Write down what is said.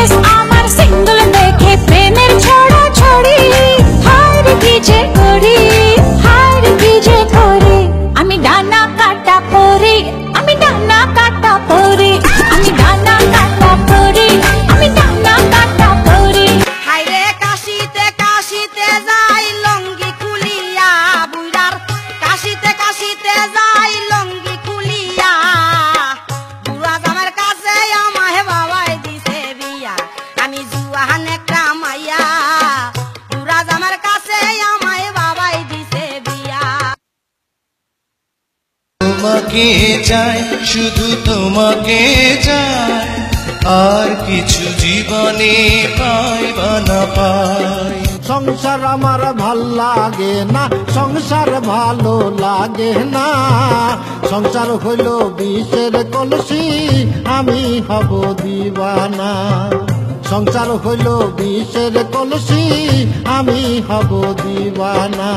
Face আমার single দেখে প্রেমের ছড়া ছড়ি হার কি যে করি আমি ডানা কাটা পরি আমি ডানা কাটা পরি আমি ডানা কাটা পরি আমি ডানা কাটা পরি হাইরে কাশিতে কাশিতে যাই লঙ্গি খুলিয়া বুড়ার কাশিতে কাশিতে যাই লঙ্গি খুলিয়া বুড়া জামার কাছে আমায় বাবাই দিছে বিয়া আমি জুয়ান একটা মাইয়া বুড়া জামার কাছে আমায় বাবাই দিছে বিয়া তোমাকে চাই শুধু তোমাকে চাই আর কিছু জীবনে পাই বা না পাই সংসার আমার ভাল লাগে না সংসার ভালো লাগে না সংসার হইল বিষের কলসি আমি হব দিবানা সংসার হইল বিষের কলসি আমি হব দিবানা।